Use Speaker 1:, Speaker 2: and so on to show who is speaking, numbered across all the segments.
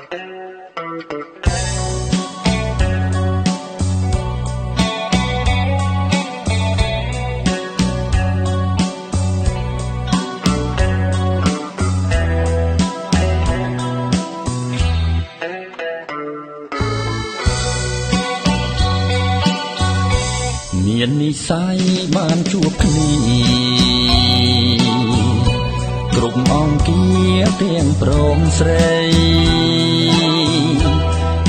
Speaker 1: មាននិស័យបានជួបគ្នាគ្រប់អង្គាទាំងព្រមស្រី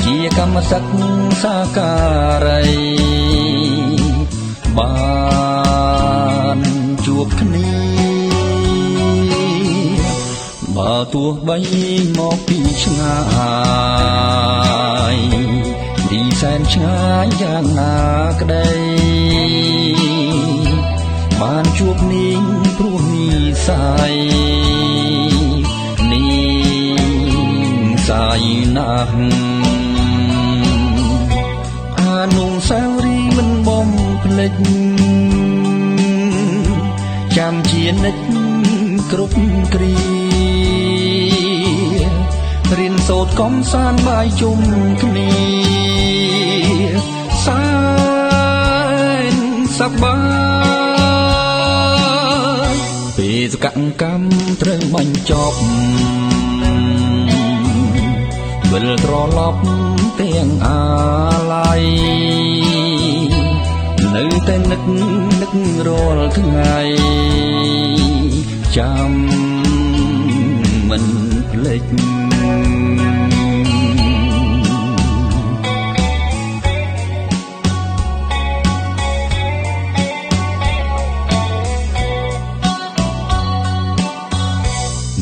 Speaker 1: ជាកម្មសិទ្ធិសាការីបានជួបគ្នាបើទោះបីមកពីឆ្ងាយទីសែនឆ្ងាយយ៉ាងណាក្ដីបានជួបនាងព្រោះនិស័យនាងសាយណាស់អនុស្សាវរីយ៍មិនបំភ្លេចចាំជានិច្ចគ្រប់គ្រារៀនសូត្រកំសាន្តបាយជុំគ្នាសែនសប្បាយពេលសកម្មត្រូវបញ្ចប់វិលត្រឡប់ទាំងអាល័យនៅតែនឹករាល់ថ្ងៃចាំមិនភ្លេច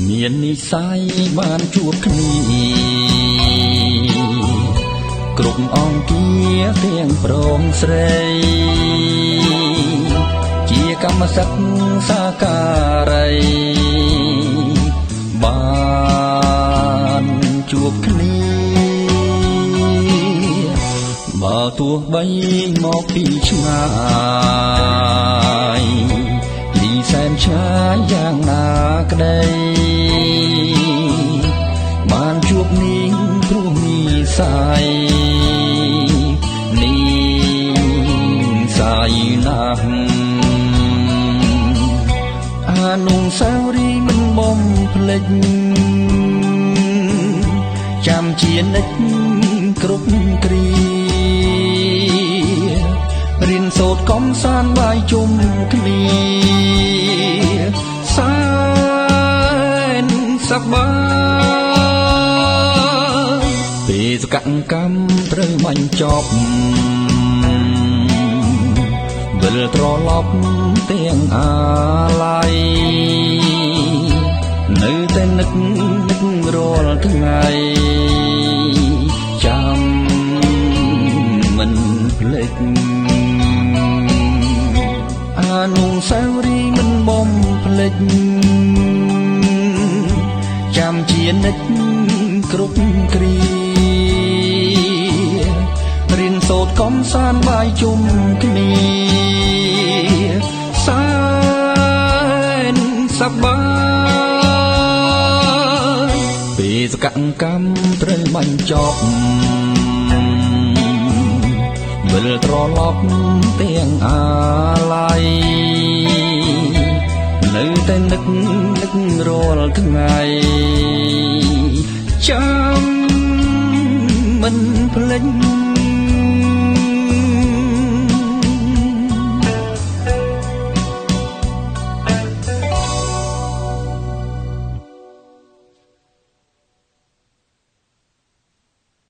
Speaker 1: មាននិស័យបានជួបគ្នាគ្រប់អង្គាទាំងព្រមស្រីជាកម្មសិទ្ធិសាការីបានជួបគ្នាបើទោះបីមកពីឆ្ងាយទីសែនឆ្ងាយយ៉ាងណាក្ដីបានជួបនាងព្រោះនិស័យនាងសាយណាស់អនុស្សាវរីយ៍មិនបំភ្លេចចាំជានិច្ចគ្រប់គ្រារៀនសូត្រកំសាន្តបាយជុំគ្នាសែនសប្បាយពេលសកម្មត្រូវបញ្ចប់វិលត្រឡប់ទាំងអាល័យនៅតែនឹករាល់ថ្ងៃចាំមិនភ្លេចអនុស្សាវរីយ៍មិនបំភ្លេចចាំជានិច្ចគ្រប់គ្រារៀនសូត្រកំសាន្តបាយជុំគ្នាសែនសប្បាយពេលសកម្មត្រូវបញ្ចប់វិលត្រឡប់ទាំងអាល័យនៅតែនឹករាល់ថ្ងៃចាំមិនភ្លេច